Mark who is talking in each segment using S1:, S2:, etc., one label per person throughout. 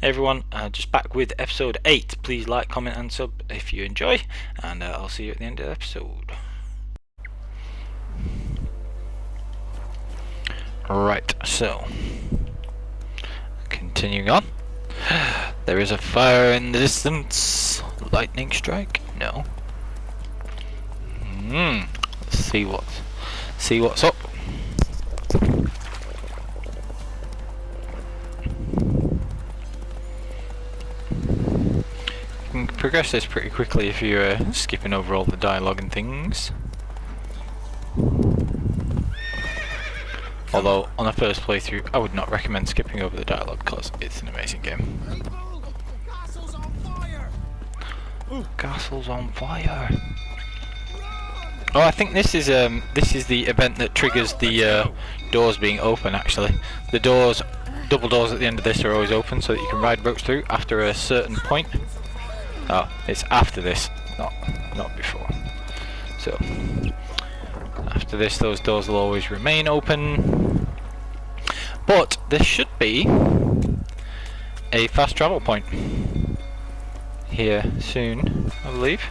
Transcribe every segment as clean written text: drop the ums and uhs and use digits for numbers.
S1: everyone, just back with episode 8. Please like, comment and sub if you enjoy, and I'll see you at the end of the episode. Right, so continuing on. There is a fire in the distance. Lightning strike? No. Let's see what's up. You can progress this pretty quickly if you're skipping over all the dialogue and things. Although, on a first playthrough, I would not recommend skipping over the dialogue because it's an amazing game. Ooh, castle's on fire! Oh, I think this is the event that triggers the doors being open. Actually, the doors, double doors at the end of this are always open, so that you can ride boats through after a certain point. Oh, it's after this, not before. So. After this, those doors will always remain open. But there should be a fast travel point here soon, I believe.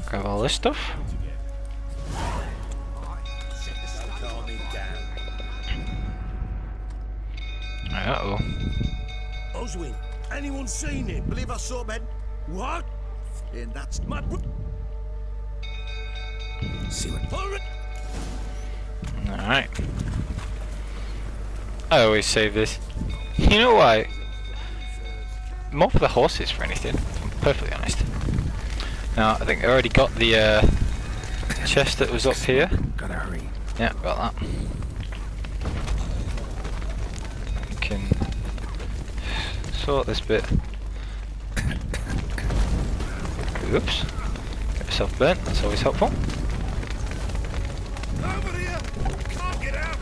S1: Grab all this stuff. Uh-oh.
S2: Oswin, anyone seen it? Believe I saw men. What? And that's my... See what?
S1: Alright. I always save this. You know why? More for the horses for anything, if I'm perfectly honest. Now, I think I already got the chest that was up here.
S2: Gotta hurry.
S1: Yeah, got that. We can sort this bit. Oops. Get yourself burnt, that's always helpful.
S2: Over here! Can't get out!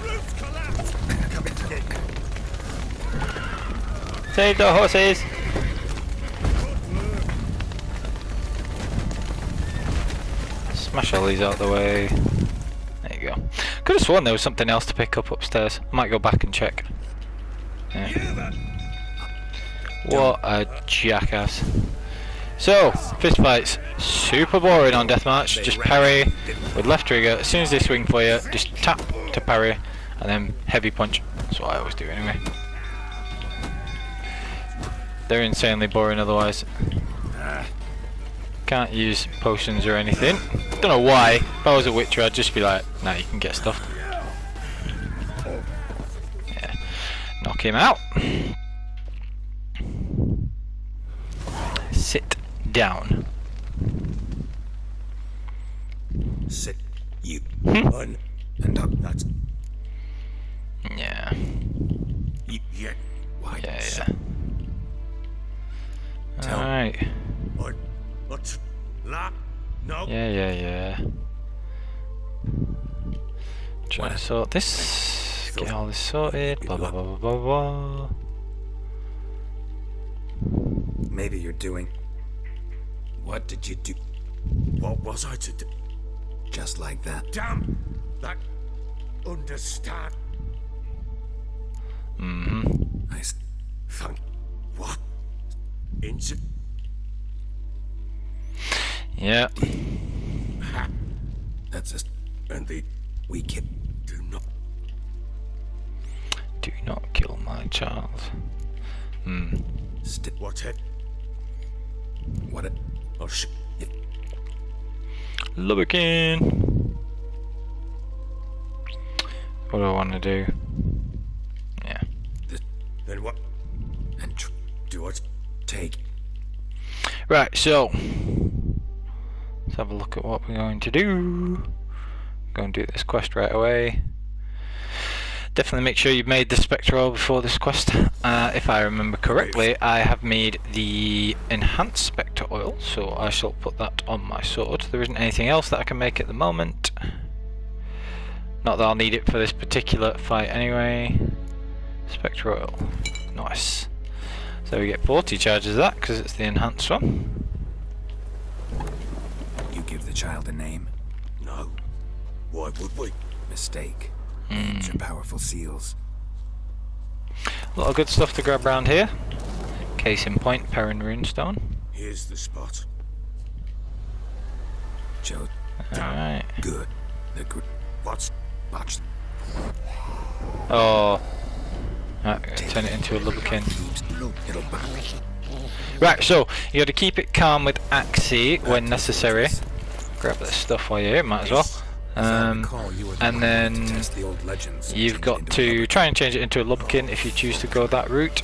S2: Roof's collapsed! Coming to it.
S1: Save the horses! Smash all these out of the way. There you go. Could have sworn there was something else to pick up upstairs. Might go back and check. Yeah. What a jackass. So, fist fights, super boring on Deathmatch. Just parry with left trigger. As soon as they swing for you, just tap to parry, and then heavy punch. That's what I always do anyway. They're insanely boring otherwise. Can't use potions or anything. Don't know why. If I was a Witcher, I'd just be like, nah, you can get stuff. Yeah. Knock him out. Sit down.
S2: Sit. You. On. And up. That's.
S1: Yeah.
S2: Yeah. Why?
S1: Yeah. Alright.
S2: What? La? No.
S1: Yeah. Try to sort this. Get all this sorted. Blah blah blah blah blah blah.
S2: Maybe you're doing. What did you do? What was I to do? Just like that. Damn! That. Understand. I. Thank. What? Injured.
S1: Yeah.
S2: Ha. That's just. And the. We can. Do
S1: not kill my child.
S2: What's it? What it? Oh shit.
S1: Lubricant. What do I want to do? Yeah.
S2: Then what? And do what? Take.
S1: Right, so let's have a look at what we're going to do. Go and do this quest right away. Definitely make sure you've made the Spectre Oil before this quest. If I remember correctly, I have made the Enhanced Spectre Oil, so I shall put that on my sword. There isn't anything else that I can make at the moment. Not that I'll need it for this particular fight anyway. Spectre Oil. Nice. So we get 40 charges of that because it's the enhanced one.
S3: You give the child a name?
S2: No. Why would we?
S3: Mistake. Names are powerful seals.
S1: A lot of good stuff to grab around here. Case in point, Perrin Runestone.
S2: Here's the spot.
S3: Joe,
S1: Alright.
S3: good.
S2: What's
S3: Botched.
S1: Oh. Right, turn it into a lubricant.
S3: It'll back.
S1: Right, so you got to keep it calm with Axie when necessary. Grab this stuff while you're here, might as well. And then you've got to try and change it into a lubricant if you choose to go that route.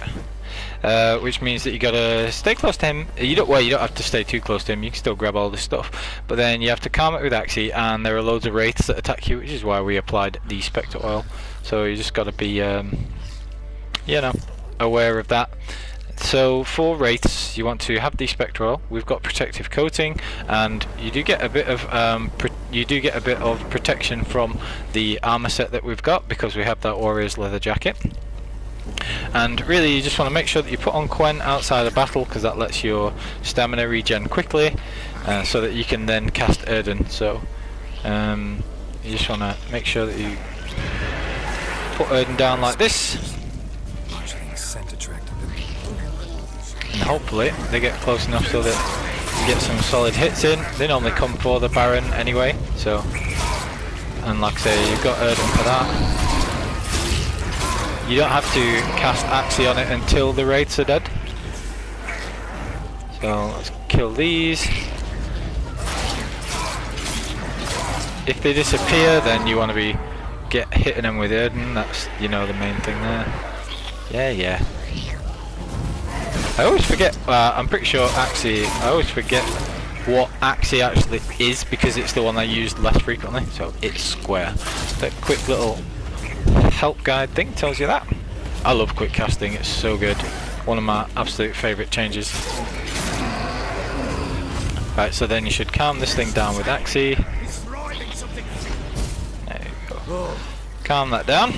S1: Which means that you gotta stay close to him. You don't have to stay too close to him. You can still grab all this stuff, but then you have to calm it with Axie. And there are loads of wraiths that attack you, which is why we applied the Spectre oil. So you just got to be, you know, aware of that. So for wraiths, you want to have the Spectre oil. We've got protective coating, and you do get a bit of protection from the armor set that we've got because we have that warrior's leather jacket. And really, you just want to make sure that you put on Quen outside of battle because that lets your stamina regen quickly, so that you can then cast Erden. So you just want to make sure that you put Erden down like this. And hopefully they get close enough so that you get some solid hits in. They normally come for the Baron anyway, so, and like I say, you've got Erden for that. You don't have to cast Axie on it until the wraiths are dead. So let's kill these. If they disappear, then you want to be hitting them with Erden. That's, you know, the main thing there. Yeah. I always forget, I'm pretty sure Axie, I always forget what Axie actually is because it's the one I used less frequently, so it's square. That quick little help guide thing tells you that. I love quick casting, it's so good. One of my absolute favourite changes. Right, so then you should calm this thing down with Axie. There you go. Calm that down.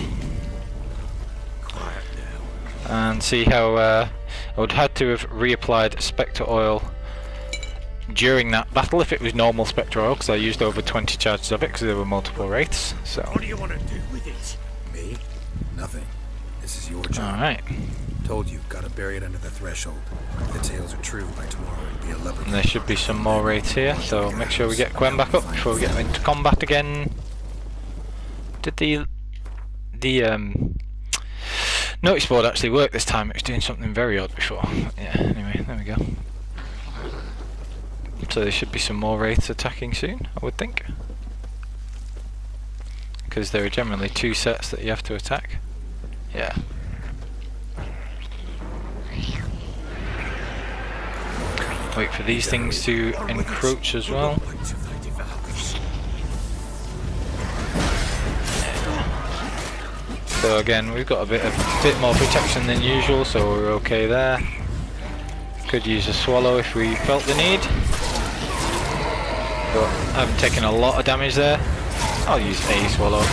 S1: And see how I would have to have reapplied Spectre oil during that battle if it was normal Spectre oil, because I used over 20 charges of it because there were multiple wraiths. So.
S2: What do you want to do with it?
S3: Me? Nothing. This is your job.
S1: Alright.
S3: Told you, gotta bury it under the threshold. If the tales are true, by tomorrow it'll be a leopard.
S1: And there should be some more wraiths here, so make sure we get Quen back up before we get into combat again. Did the notice board actually work this time? It was doing something very odd before. Yeah, anyway, there we go. So there should be some more wraiths attacking soon, I would think. Because there are generally 2 sets that you have to attack. Yeah. Wait for these things to encroach as well. So again, we've got a bit more protection than usual, so we're okay there. Could use a swallow if we felt the need. But I haven't taken a lot of damage there. I'll use a swallow.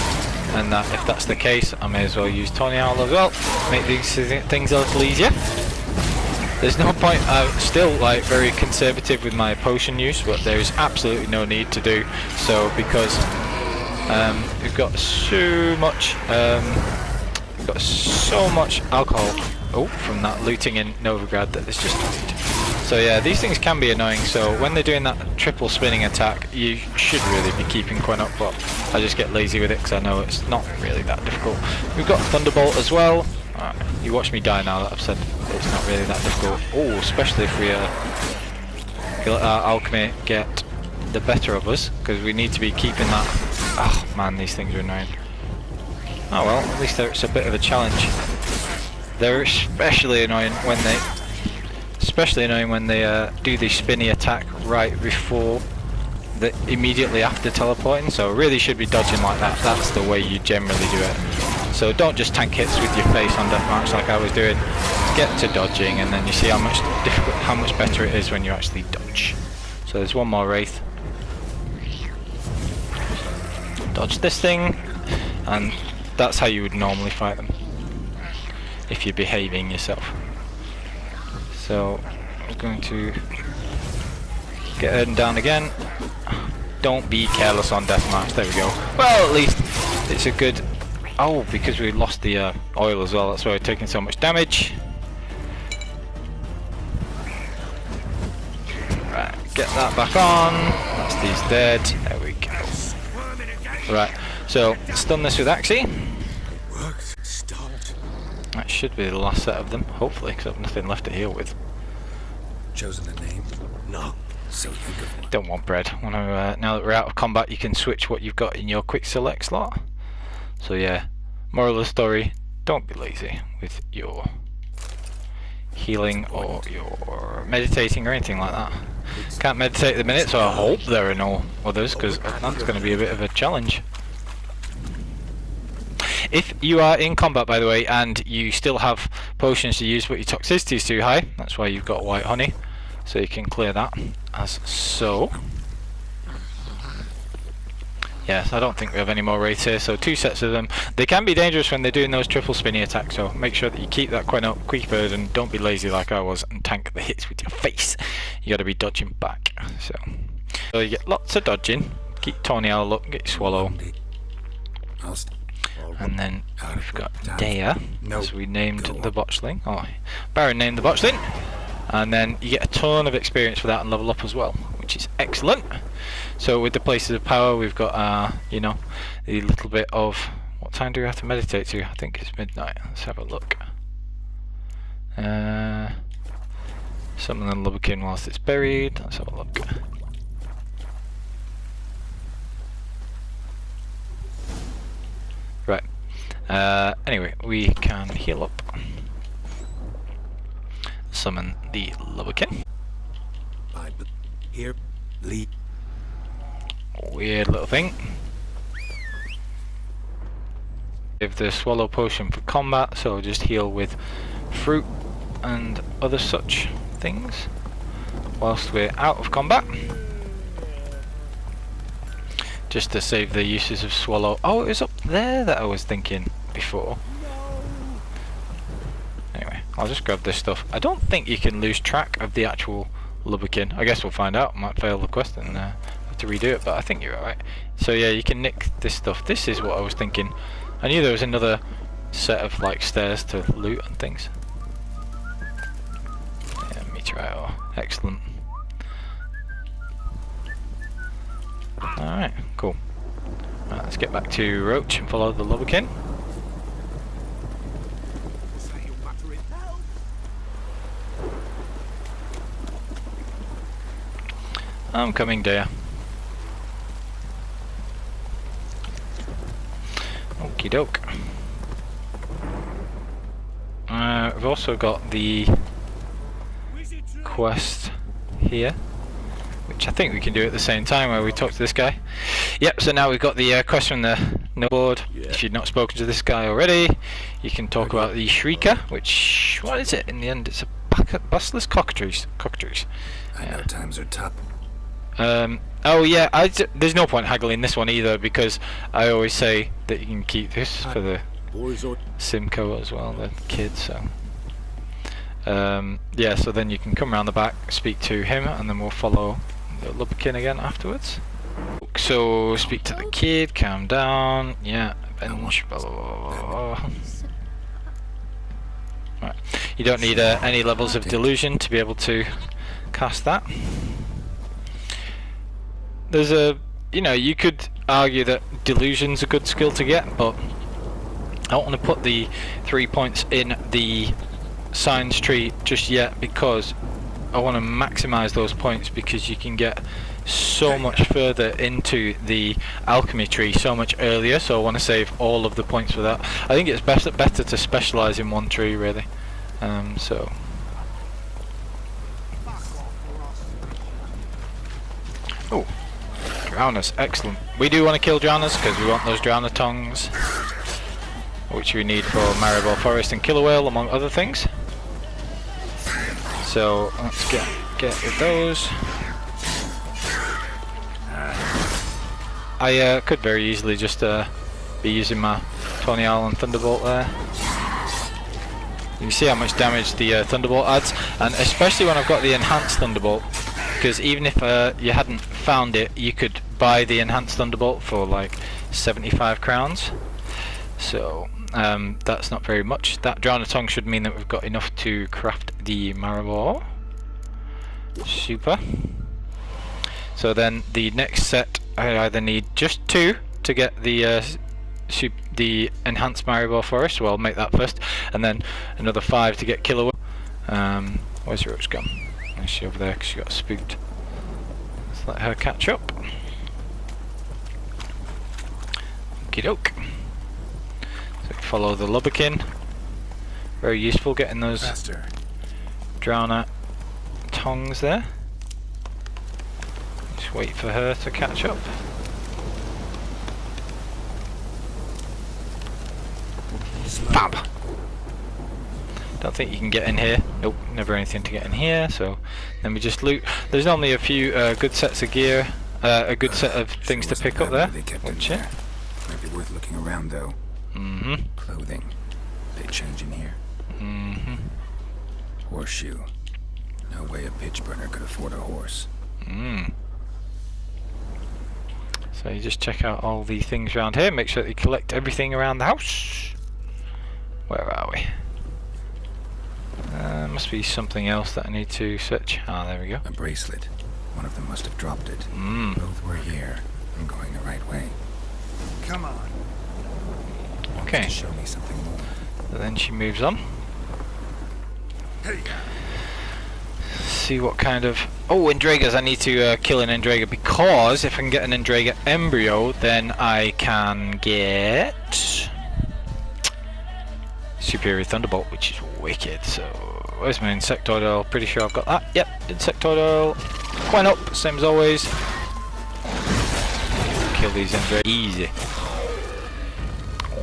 S1: And that, if that's the case, I may as well use Tony Owl as well. Make these things a little easier. There's no point, I'm still like very conservative with my potion use, but there's absolutely no need to do so because we've got so much alcohol from that looting in Novigrad that there's just no need. So yeah, these things can be annoying, so when they're doing that triple spinning attack you should really be keeping Quen up, but I just get lazy with it because I know it's not really that difficult. We've got Thunderbolt as well. You watch me die now that I've said it's not really that difficult. Oh, especially if we let our alchemy get the better of us, because we need to be keeping that. Oh man, these things are annoying. Oh well, at least it's a bit of a challenge. They're especially annoying when they do the spinny attack right before, immediately after teleporting. So really should be dodging like that. That's the way you generally do it. So don't just tank hits with your face on deathmatch like I was doing. Get to dodging, and then you see how much better it is when you actually dodge. So there's one more wraith. Dodge this thing, and that's how you would normally fight them if you're behaving yourself. So I'm going to get Erden down again. Don't be careless on deathmatch. There we go. Well, at least it's a good Oh, because we lost the oil as well, that's why we're taking so much damage. Right, get that back on. That's these dead. There we go. Right, so stun this with Axie.
S2: Worked. Stopped.
S1: That should be the last set of them, hopefully, because I've nothing left to heal with.
S3: Chosen a name?
S2: No.
S3: So think of one.
S1: Don't want bread. Now that we're out of combat, you can switch what you've got in your quick select slot. So yeah, moral of the story, don't be lazy with your healing or your meditating or anything like that. Can't meditate at the minute, so I hope there are no others, because that's going to be a bit of a challenge. If you are in combat, by the way, and you still have potions to use but your toxicity is too high, that's why you've got white honey, so you can clear that as so. Yes, I don't think we have any more wraiths here, so 2 sets of them. They can be dangerous when they're doing those triple spinny attacks, so make sure that you keep that quick bird and don't be lazy like I was and tank the hits with your face. You gotta be dodging back. So you get lots of dodging, keep Tawny Owl up, get your Swallow. And then we've got Dea, as we named the botchling. Oh, Baron named the botchling. And then you get a ton of experience for that and level up as well, which is excellent. So with the places of power, we've got you know, the little bit of, what time do we have to meditate to? I think it's midnight. Let's have a look. Summon the Lubberkin whilst it's buried. Let's have a look. Right. Anyway, we can heal up. Summon the Lubberkin.
S3: Here, lead.
S1: Weird little thing. Give the Swallow potion for combat, so just heal with fruit and other such things whilst we're out of combat. Just to save the uses of Swallow. Oh, it was up there that I was thinking before. Anyway, I'll just grab this stuff. I don't think you can lose track of the actual Lubberkin. I guess we'll find out. I might fail the quest and have to redo it, but I think you're alright. So yeah, you can nick this stuff. This is what I was thinking. I knew there was another set of like stairs to loot and things. Yeah, meteorite. Excellent. Alright, cool. Right, let's get back to Roach and follow the Lubberkin. I'm coming, dear. Okie doke. We've also got the quest here, which I think we can do at the same time where we talk to this guy. Yep, so now we've got the quest from the board. Yeah. If you've not spoken to this guy already, you can talk about the Shrieker, which, what is it in the end? It's a Basilisk Cockatrice.
S3: I know times are tough.
S1: Oh yeah, there's no point haggling this one either, because I always say that you can keep this for the Simcoe as well, the kid, so yeah, so then you can come around the back, speak to him, and then we'll follow the Lubberkin again afterwards. So speak to the kid, calm down, yeah, avenge, blah blah blah blah. Right, you don't need any levels of delusion to be able to cast that. There's a, you know, you could argue that delusion's a good skill to get, but I don't want to put the 3 points in the science tree just yet, because I want to maximize those points, because you can get so much further into the alchemy tree so much earlier, so I want to save all of the points for that. I think it's better to specialize in one tree, really. So oh, Drowners, excellent. We do want to kill Drowners because we want those Drowner tongues, which we need for Maribel Forest and Killer Whale, among other things. So let's get with those. I could very easily just be using my Tawny Owl and Thunderbolt there. You can see how much damage the Thunderbolt adds, and especially when I've got the enhanced Thunderbolt, because even if you hadn't found it, you could buy the enhanced Thunderbolt for like 75 crowns. So that's not very much. That Drowner Tongue should mean that we've got enough to craft the Maribor. Super. So then the next set, I either need just 2 to get the enhanced Maribor for us, so I'll make that first, and then another 5 to get Killer. Where's Roach gone? Is she over there because she got spooked? Let's let her catch up. Okie doke. So follow the Lubberkin. Very useful getting those
S3: Faster.
S1: Drowner Tongues there. Just wait for her to catch up. Fab! Don't think you can get in here. Nope, never anything to get in here, so then we just loot. There's normally a few good sets of gear, a good set of things to pick up there. Watch it.
S3: Might be worth looking around though.
S1: Mm-hmm.
S3: Clothing. They change in here.
S1: Mm-hmm.
S3: Horseshoe. No way a pitch burner could afford a horse.
S1: Mm. So you just check out all the things around here, make sure that you collect everything around the house. Where are we? Must be something else that I need to search. Ah, there we go.
S3: A bracelet. One of them must have dropped it.
S1: Mm.
S3: Both were here. I'm going the right way. Come on.
S1: Okay.
S3: Show me something more.
S1: So then she moves on.
S3: Hey.
S1: See what kind of... Oh, Endregas. I need to kill an Endrega, because if I can get an Endrega embryo, then I can get Superior Thunderbolt, which is wicked. So where's my Insectoid Oil? Pretty sure I've got that. Yep, Insectoid Oil. Coin up, same as always. Kill these Endrega. Easy.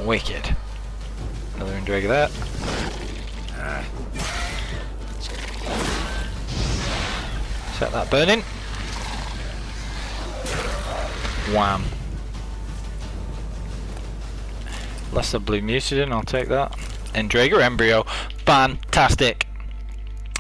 S1: Wicked. Another Endrega there. Set that burning. Wham. Lesser Blue Mutadin, I'll take that. Endrega Embryo, fantastic.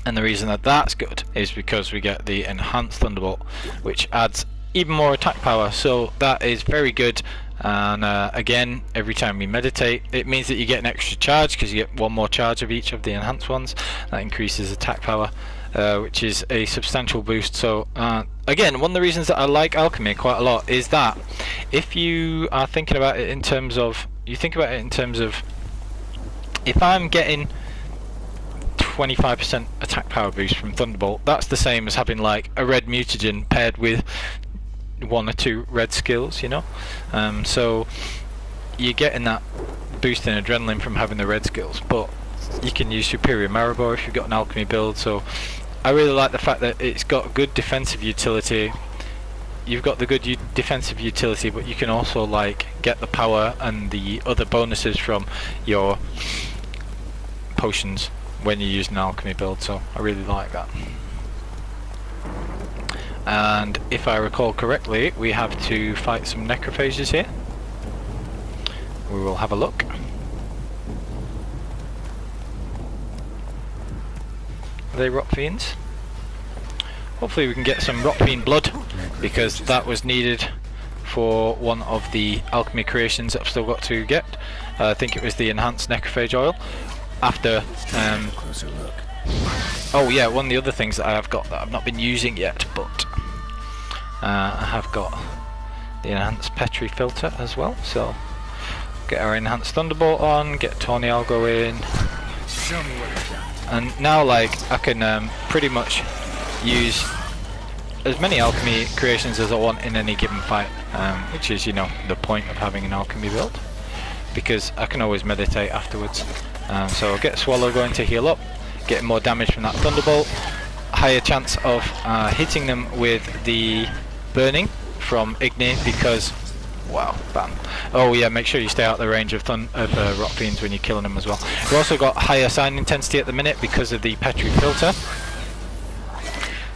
S1: And the reason that that's good is because we get the Enhanced Thunderbolt, which adds even more attack power, so that is very good. And again, every time we meditate, it means that you get an extra charge, because you get 1 more charge of each of the enhanced ones. That increases attack power, which is a substantial boost. So again, one of the reasons that I like alchemy quite a lot is that if you are thinking about it in terms of, if I'm getting 25% attack power boost from Thunderbolt, that's the same as having like a red mutagen paired with 1 or 2 red skills, you know. So you're getting that boost in adrenaline from having the red skills, but you can use Superior Maribor if you've got an alchemy build. So I really like the fact that it's got good defensive utility. You've got the good defensive utility, but you can also like get the power and the other bonuses from your potions when you use an alchemy build. So I really like that. And if I recall correctly, we have to fight some necrophages here. We will have a look. Are they rock fiends? Hopefully we can get some rock fiend blood, because that was needed for one of the alchemy creations that I've still got to get. I think it was the enhanced necrophage oil. After
S3: Closer look.
S1: oh yeah, one of the other things that I have got that I've not been using yet, but I have got the enhanced Petri filter as well. So get our enhanced Thunderbolt on, get Tawny Algo in,
S3: Show me what you got.
S1: and now like I can pretty much use as many alchemy creations as I want in any given fight, which is, you know, the point of having an alchemy build, because I can always meditate afterwards. So I'll get Swallow going to heal up, getting more damage from that Thunderbolt, higher chance of hitting them with the burning from Igni, because wow, bam. Oh yeah, make sure you stay out of the range of rock fiends when you're killing them as well. We've also got higher sign intensity at the minute because of the Petri filter,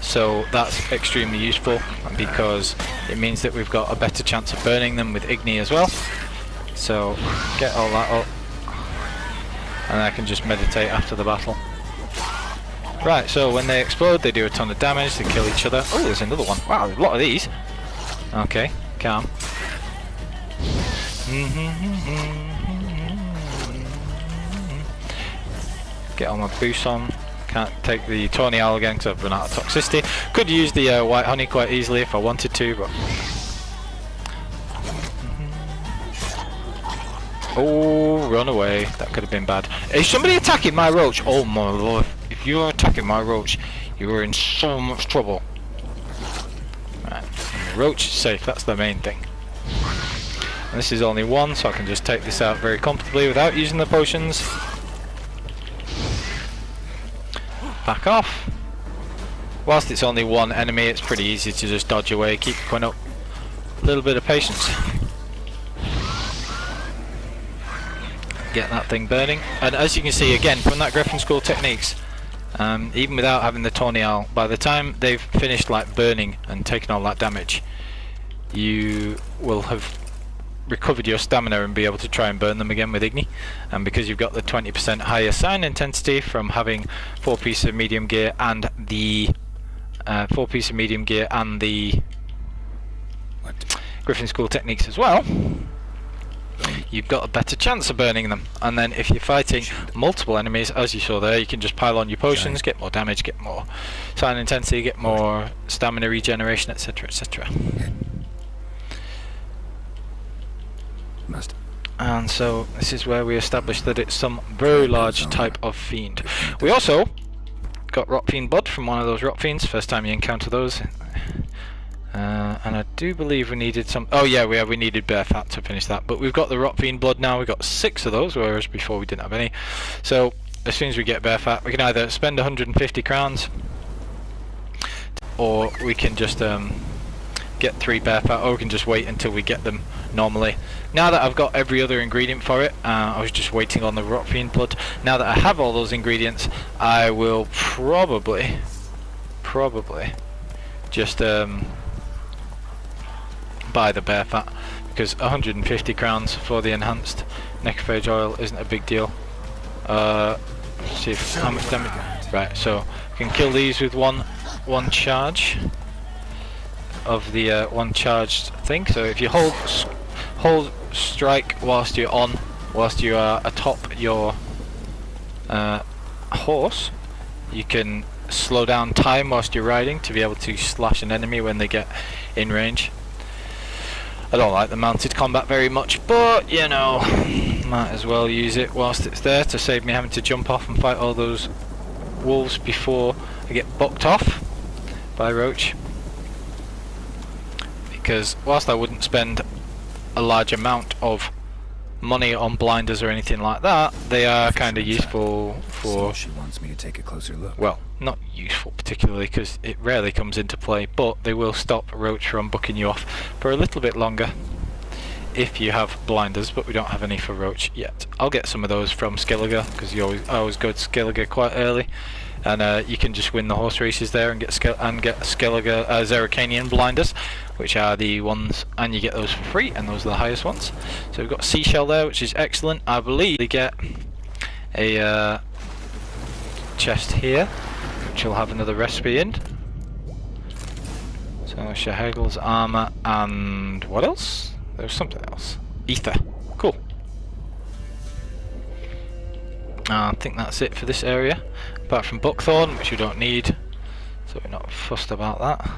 S1: so that's extremely useful, because it means that we've got a better chance of burning them with Igni as well. So get all that up, and I can just meditate after the battle. Right, so when they explode, they do a ton of damage, they kill each other. Oh, there's another one. Wow, there's a lot of these. Okay, calm. Get all my boosts on. Can't take the Tawny Owl again because I've run out of toxicity. Could use the White Honey quite easily if I wanted to, but... Oh, run away. That could have been bad. Is somebody attacking my roach? Oh my lord. If you're attacking my roach, you are in so much trouble. Right. The roach is safe. That's the main thing. And this is only one, so I can just take this out very comfortably without using the potions. Back off. Whilst it's only one enemy, it's pretty easy to just dodge away. Keep going up. A little bit of patience. Get that thing burning, and as you can see again from that Griffin School techniques, even without having the Tawny Owl, by the time they've finished like burning and taken all that damage, you will have recovered your stamina and be able to try and burn them again with Igni. And because you've got the 20% higher sign intensity from having 4 pieces of medium gear and the 4 pieces of medium gear and the Griffin School techniques as well, you've got a better chance of burning them. And then if you're fighting multiple enemies, as you saw there, you can just pile on your potions, get more damage, get more sign intensity, get more stamina regeneration, etc, etc. And so this is where we established that it's some very large type of fiend. We also got Rot Fiend blood from one of those Rot Fiends, first time you encounter those. And I do believe we needed some... Oh yeah, we needed Bear Fat to finish that. But we've got the Rot Fiend blood now, we've got 6 of those, whereas before we didn't have any. So as soon as we get Bear Fat, we can either spend 150 crowns, or we can just get 3 Bear Fat, or we can just wait until we get them normally. Now that I've got every other ingredient for it, I was just waiting on the Rot Fiend blood. Now that I have all those ingredients, I will probably just buy the Bear Fat, because 150 crowns for the enhanced necrophage oil isn't a big deal. Let's see if, how much damage. Right, so we can kill these with one charge of the one charged thing. So if you hold strike whilst you are atop your horse, you can slow down time whilst you're riding to be able to slash an enemy when they get in range. I don't like the mounted combat very much, but you know, might as well use it whilst it's there to save me having to jump off and fight all those wolves before I get bucked off by Roach. Because whilst I wouldn't spend a large amount of money on blinders or anything like that, they are kind of useful for...
S3: She wants me to take a closer look.
S1: Well, not useful particularly, because it rarely comes into play, but they will stop Roach from bucking you off for a little bit longer if you have blinders, but we don't have any for Roach yet. I'll get some of those from Skellige, because I always go to Skellige quite early, and you can just win the horse races there and get Skellige Zerrikanian blinders, which are the ones, and you get those for free, and those are the highest ones. So we've got Seashell there, which is excellent. I believe we get a chest here, which will have another recipe in. So Shahagel's armor, and what else? There's something else. Ether. Cool. I think that's it for this area, apart from Buckthorn, which we don't need, so we're not fussed about that.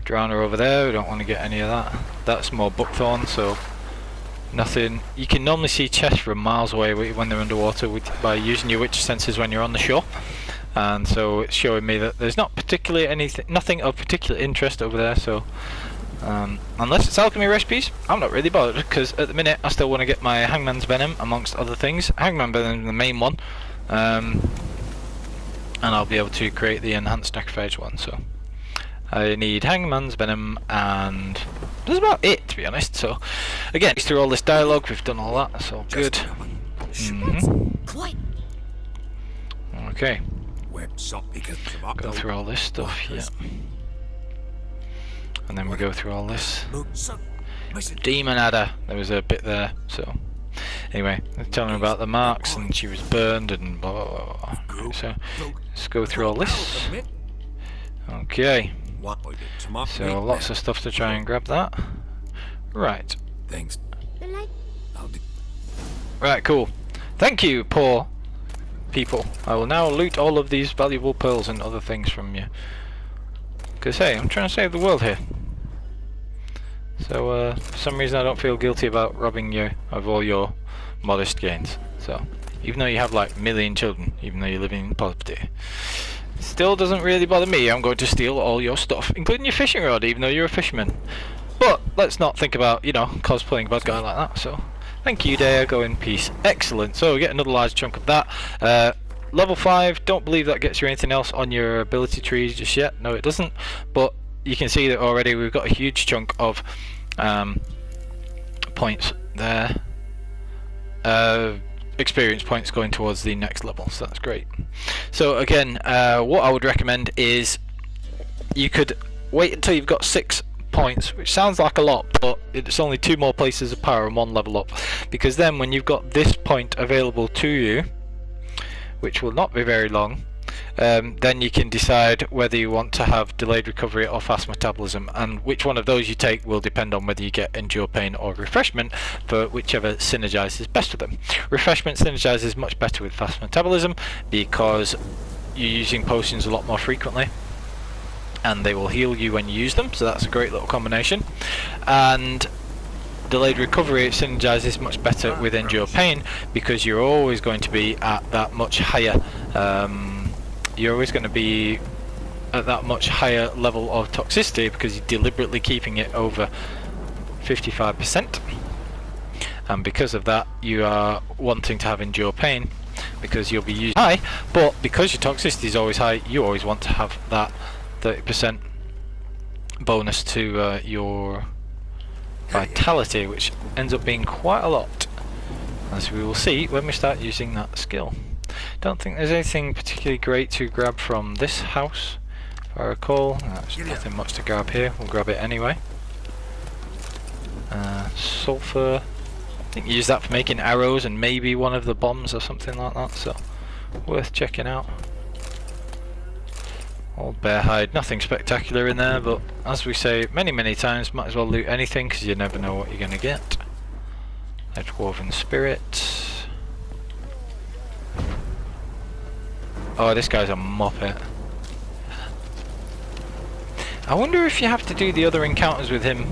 S1: Drowner over there, we don't want to get any of that. That's more Buckthorn, so nothing. You can normally see chests from miles away when they're underwater by using your witch senses when you're on the shore, and so it's showing me that there's not particularly nothing of particular interest over there. So unless it's alchemy recipes, I'm not really bothered, because at the minute I still want to get my Hangman's Venom amongst other things. Hangman Venom is the main one, and I'll be able to create the enhanced necrophage one. So I need Hangman's Venom, and that's about it, to be honest. So again, through all this dialogue, we've done all that, that's all good. Okay, go through all this stuff, yeah. And then we go through all this. Demon Adder, there was a bit there, so anyway, they're telling her about the marks, and she was burned, and blah blah blah blah. So let's go through all this. Okay, so lots of stuff to try and grab that. Right.
S3: Thanks.
S1: Right, cool. Thank you, poor people. I will now loot all of these valuable pearls and other things from you. Because hey, I'm trying to save the world here. So for some reason I don't feel guilty about robbing you of all your modest gains. So even though you have like a million children, even though you live in poverty, still doesn't really bother me. I'm going to steal all your stuff, including your fishing rod, even though you're a fisherman. But let's not think about, you know, cosplaying a bad guy like that. So thank you, Dea. Go in peace. Excellent. So we get another large chunk of that. Level 5, don't believe that gets you anything else on your ability trees just yet. No, it doesn't. But you can see that already we've got a huge chunk of points there. Experience points going towards the next level, so that's great. So again, what I would recommend is you could wait until you've got 6 points, which sounds like a lot, but it's only 2 more places of power and 1 level up, because then when you've got this point available to you, which will not be very long, then you can decide whether you want to have delayed recovery or fast metabolism, and which one of those you take will depend on whether you get endure pain or refreshment, for whichever synergizes best with them. Refreshment synergizes much better with fast metabolism because you're using potions a lot more frequently and they will heal you when you use them, so that's a great little combination. And delayed recovery synergizes much better with endure pain because you're always going to be at that much higher level of toxicity because you're deliberately keeping it over 55%, and because of that you are wanting to have endure pain because you'll be using high, but because your toxicity is always high, you always want to have that 30% bonus to your vitality, which ends up being quite a lot, as we will see when we start using that skill. Don't think there's anything particularly great to grab from this house, if I recall. There's nothing much to grab here. We'll grab it anyway. Sulfur. I think you use that for making arrows and maybe one of the bombs or something like that, so worth checking out. Old bear hide, nothing spectacular in there, but as we say many times, might as well loot anything because you never know what you're going to get. Edgewoven spirit. Oh, this guy's a muppet. I wonder if you have to do the other encounters with him.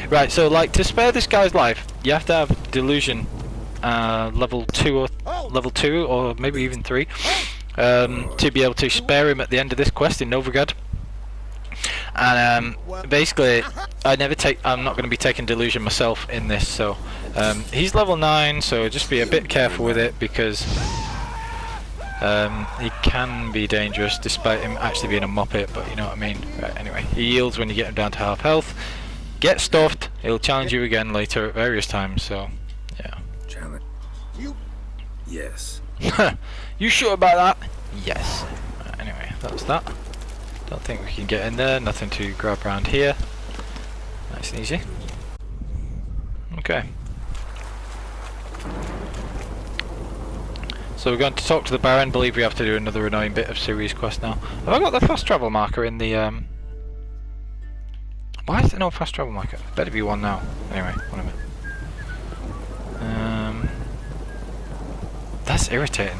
S1: Right, so like to spare this guy's life, you have to have delusion level 2 or maybe even 3. To be able to spare him at the end of this quest in Novigrad. And basically I'm not going to be taking delusion myself in this, so he's level 9, so just be a bit careful with it because he can be dangerous despite him actually being a muppet, but you know what I mean. Right, anyway, he yields when you get him down to half health. Get stuffed, he'll challenge you again later at various times, so yeah.
S3: Challenge? Yes.
S1: You sure about that? Yes. Right, anyway, that's that. Don't think we can get in there. Nothing to grab around here. Nice and easy. Okay. So we're going to talk to the Baron. Believe we have to do another annoying bit of series quest now. Have I got the fast travel marker in the Why is there no fast travel marker? Better be one now. Anyway, whatever. That's irritating.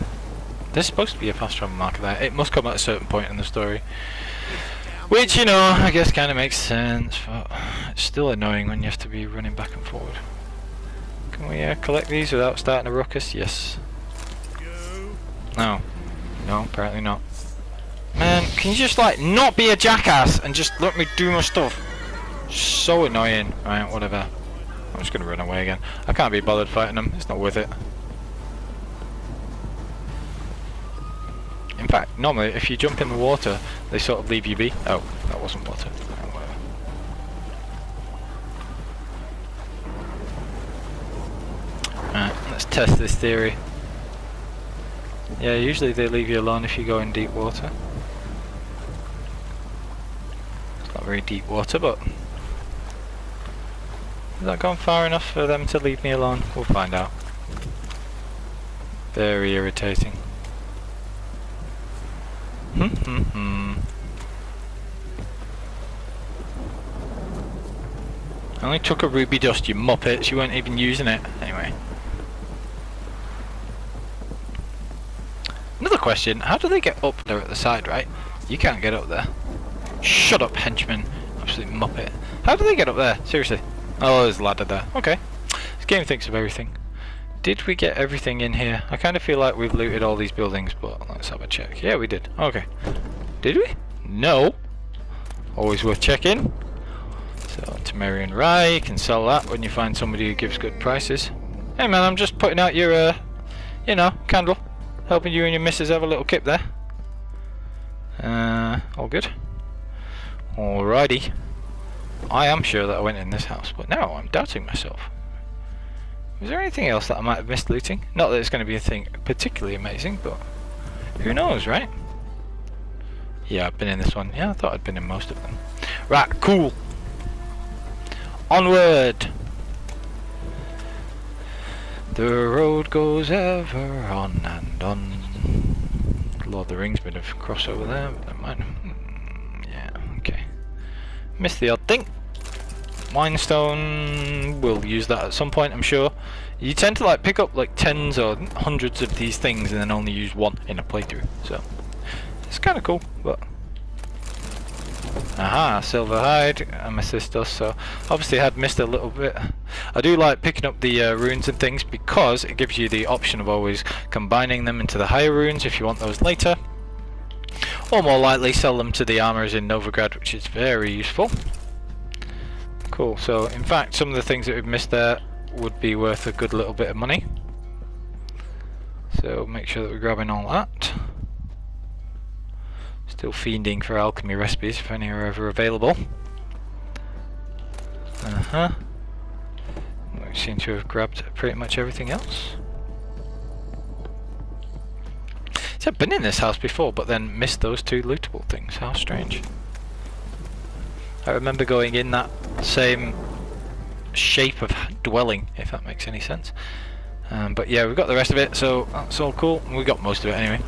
S1: There's supposed to be a fast travel marker there. It must come at a certain point in the story. Which, you know, I guess kind of makes sense, but it's still annoying when you have to be running back and forward. Can we collect these without starting a ruckus? Yes. No. No, apparently not. Man, can you just like not be a jackass and just let me do my stuff? So annoying. Right, whatever. I'm just going to run away again. I can't be bothered fighting them. It's not worth it. In fact, normally if you jump in the water, they sort of leave you be. Oh, that wasn't water. Oh, whatever. Alright, let's test this theory. Yeah, usually they leave you alone if you go in deep water. It's not very deep water, but has that gone far enough for them to leave me alone? We'll find out. Very irritating. I only took a ruby dust, you muppets. You weren't even using it. Anyway. Another question, how do they get up there at the side, right? You can't get up there. Shut up, henchman. Absolute muppet. How do they get up there? Seriously. Oh, there's a ladder there. Okay. This game thinks of everything. Did we get everything in here? I kind of feel like we've looted all these buildings, but let's have a check. Yeah, we did. Okay. Did we? No. Always worth checking. So, Temerian Rye, you can sell that when you find somebody who gives good prices. Hey man, I'm just putting out your, you know, candle. Helping you and your missus have a little kip there. All good. Alrighty. I am sure that I went in this house, but now I'm doubting myself. Was there anything else that I might have missed looting? Not that it's going to be a thing particularly amazing, but who knows, right? Yeah, I've been in this one. Yeah, I thought I'd been in most of them. Right, cool. Onward! The road goes ever on and on. Lord of the Rings bit of crossover there, but never mind. Yeah, okay. Missed the odd thing. Winestone, we'll use that at some point, I'm sure. You tend to like pick up like tens or hundreds of these things and then only use one in a playthrough, so it's kind of cool. But aha, silver hide, amethyst, so obviously I had missed a little bit. I do like picking up the runes and things because it gives you the option of always combining them into the higher runes if you want those later, or more likely sell them to the armorers in Novigrad, which is very useful. Cool, so in fact some of the things that we've missed there would be worth a good little bit of money, so make sure that we're grabbing all that. Still fiending for alchemy recipes if any are ever available. We seem to have grabbed pretty much everything else. So I've been in this house before but then missed those two lootable things. How strange. I remember going in that same shape of dwelling, if that makes any sense. But yeah, we've got the rest of it, so that's all cool. We got most of it anyway.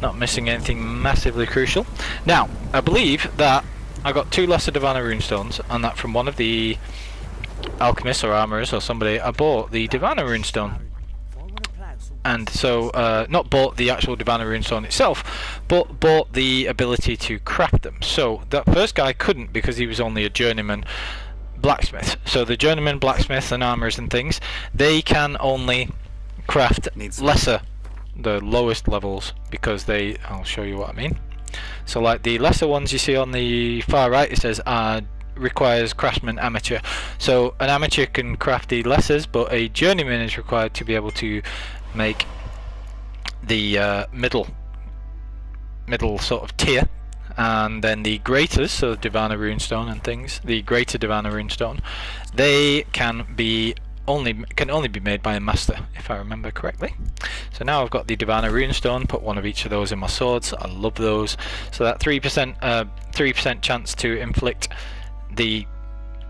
S1: Not missing anything massively crucial. Now, I believe that I got 2 Lesser Divana Runestones, and that from one of the alchemists or armorers or somebody, I bought the Divana Runestone. And so, not bought the actual Divana Runestone itself, but bought the ability to craft them. So, that first guy couldn't because he was only a journeyman blacksmith. So the journeyman blacksmiths and armorers and things, they can only craft lesser, the lowest levels, because they, I'll show you what I mean. So like the lesser ones you see on the far right, it says requires craftsman amateur. So an amateur can craft the lessers, but a journeyman is required to be able to make the middle sort of tier. And then the greaters, so Divana Runestone and things, the greater Divana Runestone, they can only be made by a master, if I remember correctly. So now I've got the Divana Runestone, put one of each of those in my swords. I love those. So that 3% chance to inflict the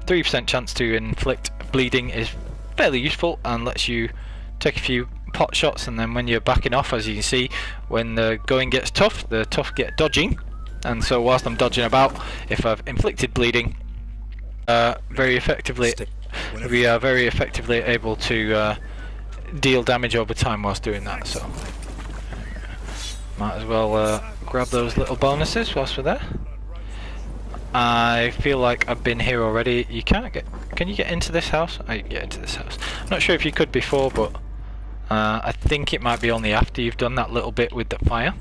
S1: 3% chance to inflict bleeding is fairly useful and lets you take a few pot shots, and then when you're backing off, as you can see, when the going gets tough, the tough get dodging. And so whilst I'm dodging about, if I've inflicted bleeding, very effectively, we are very effectively able to deal damage over time whilst doing that. So might as well grab those little bonuses whilst we're there. I feel like I've been here already. You can't get. Can you get into this house? I can get into this house. I'm not sure if you could before, but I think it might be only after you've done that little bit with the fire.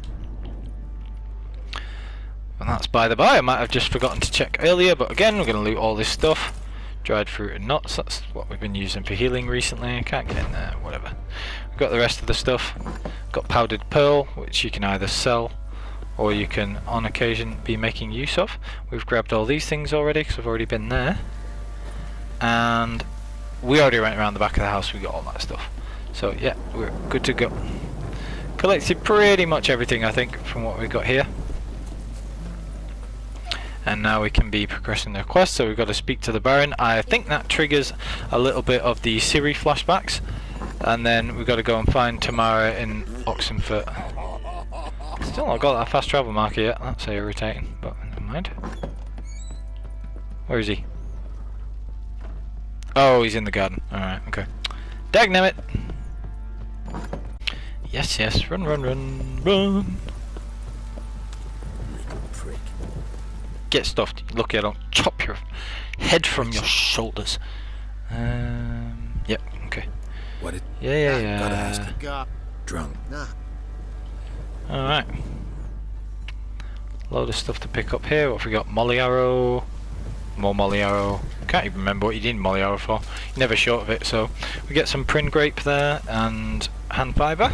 S1: And that's by the by. I might have just forgotten to check earlier, but again, we're going to loot all this stuff. Dried fruit and nuts, that's what we've been using for healing recently. I can't get in there, whatever. We've got the rest of the stuff. Got powdered pearl, which you can either sell or you can on occasion be making use of. We've grabbed all these things already because I've already been there. And we already went around the back of the house, we got all that stuff. So yeah, we're good to go. Collected pretty much everything, I think, from what we've got here. And now we can be progressing the quest, so we've got to speak to the Baron. I think that triggers a little bit of the Ciri flashbacks. And then we've got to go and find Tamara in Oxenfurt. Still not got that fast travel marker yet, that's irritating, but never mind. Where is he? Oh, he's in the garden. Alright, okay. Dagnammit! Yes, yes, run, run, run, run.
S2: Little prick.
S1: Get stuffed. Lucky I don't chop your head from your shoulders. Yep, okay.
S3: What it?
S1: Yeah.
S3: Gotta ask it. Drunk.
S1: Alright. Load of stuff to pick up here. What have we got? Molly arrow. More molly arrow. Can't even remember what you need molly arrow for. You're never short of it, so we get some prin grape there and hand fibre.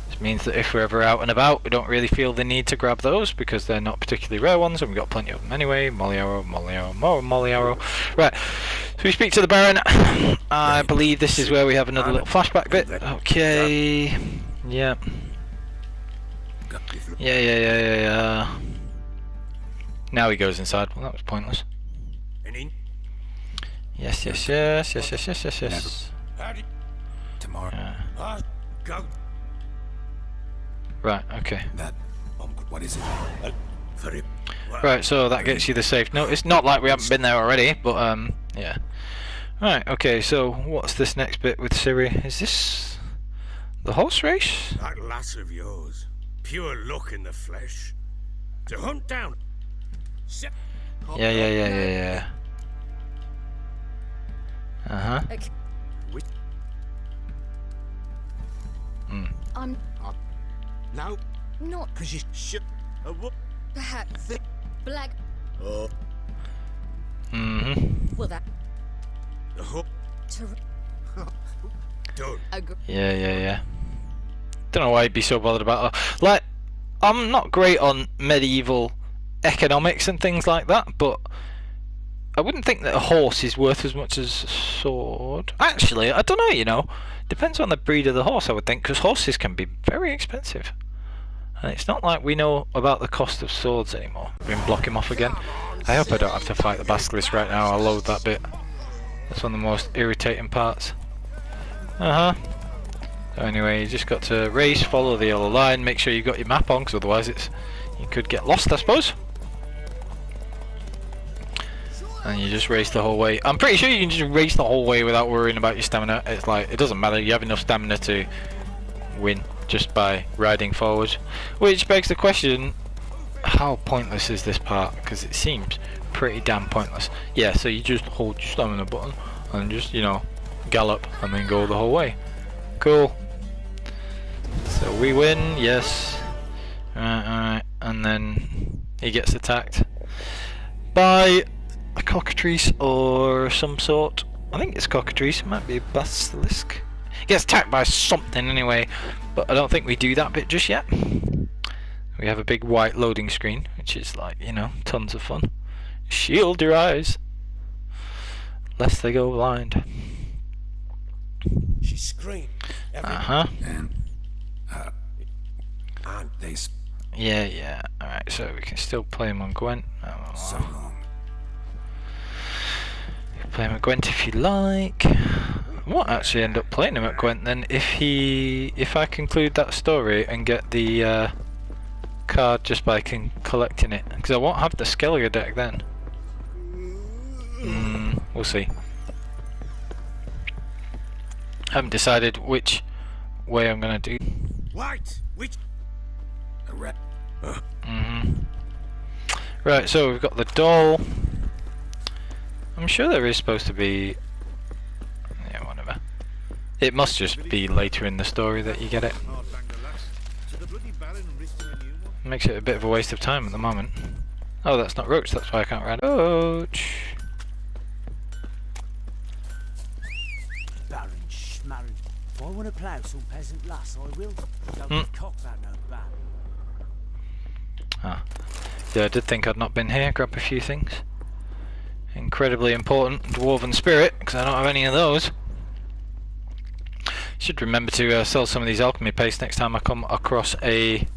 S1: This means that if we're ever out and about, we don't really feel the need to grab those because they're not particularly rare ones, and we've got plenty of them anyway. Molly arrow, more molly arrow. Right, so we speak to the Baron. I believe this is where we have another little flashback bit. Okay. Yeah. Yeah. Now he goes inside. Well, that was pointless. Yes.
S3: Tomorrow.
S2: Go.
S1: Right, okay.
S3: What is it?
S1: Right, so that gets you the safe. No, it's not like we haven't been there already, but yeah. Right, okay, so what's this next bit with Ciri? Is this the horse race?
S2: That lass of yours, pure luck in the flesh. To hunt down.
S1: Yeah. Uh-huh.
S4: I'm
S2: No,
S4: not
S2: because you should.
S4: perhaps black.
S2: Oh,
S1: Mm-hmm.
S4: Well, that
S2: the hook
S4: to
S2: done.
S1: Yeah. Don't know why he'd be so bothered about that. Like, I'm not great on medieval economics and things like that, but I wouldn't think that a horse is worth as much as a sword. Actually, I don't know, you know. Depends on the breed of the horse, I would think, because horses can be very expensive. And it's not like we know about the cost of swords anymore. We've been blocking him off again. I hope I don't have to fight the Basilisk right now. I'll load that bit. That's one of the most irritating parts. So anyway, you just got to race, follow the yellow line, make sure you've got your map on, because otherwise you could get lost, I suppose. And you just race the whole way. I'm pretty sure you can just race the whole way without worrying about your stamina. It's like, it doesn't matter, you have enough stamina to win just by riding forward. Which begs the question, how pointless is this part? Because it seems pretty damn pointless. Yeah, so you just hold your stamina button and just, you know, gallop and then go the whole way. Cool. So we win, yes. Alright, and then he gets attacked by a cockatrice or some sort. I think it's cockatrice, it might be a basilisk. He gets attacked by something anyway, but I don't think we do that bit just yet. We have a big white loading screen, which is like, you know, tons of fun. Shield your eyes, lest they go blind.
S2: She screamed.
S3: And they
S1: Yeah. Alright, so we can still play him on Gwent.
S3: so long.
S1: Play him at Gwent if you like. I might actually end up playing him at Gwent then if I conclude that story and get the card just by collecting it, because I won't have the Skellige deck then. We'll see. I haven't decided which way I'm gonna do.
S2: White, which?
S3: A rat.
S1: Right, so we've got the doll. I'm sure there is supposed to be... yeah, whatever. It must just be later in the story that you get it. Makes it a bit of a waste of time at the moment. Oh, that's not Roach, that's why I can't ride Roach.
S5: Baron Schmarren. If I want to plough some peasant lass, I will. Don't be cock that no baron.
S1: Yeah, I did think I'd not been here. Grab a few things. Incredibly important dwarven spirit, because I don't have any of those. Should remember to sell some of these alchemy paste next time I come across a...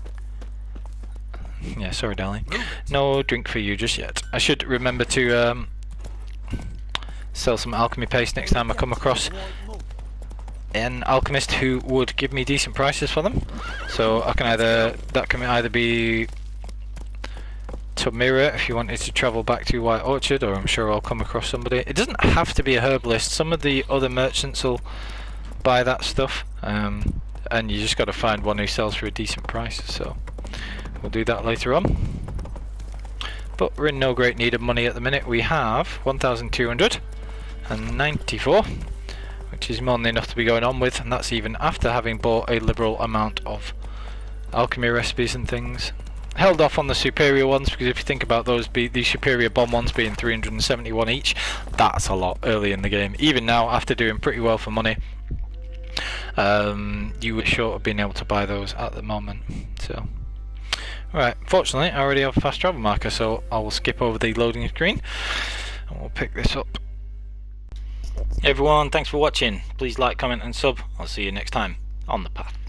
S1: yeah, sorry darling. No drink for you just yet. I should remember to sell some alchemy paste next time I come across an alchemist who would give me decent prices for them. So I can that can either be Tomira if you wanted to travel back to White Orchard, or I'm sure I'll come across somebody. It doesn't have to be a herbalist. Some of the other merchants will buy that stuff. and you just got to find one who sells for a decent price. So we'll do that later on. But we're in no great need of money at the minute. We have 1,294, which is more than enough to be going on with, and that's even after having bought a liberal amount of alchemy recipes and things. Held off on the superior ones because if you think about those, the superior bomb ones being 371 each, that's a lot early in the game. Even now, after doing pretty well for money, you were short of being able to buy those at the moment. So, right, fortunately, I already have a fast travel marker, so I will skip over the loading screen and we'll pick this up. Hey everyone, thanks for watching. Please like, comment, and sub. I'll see you next time on The Path.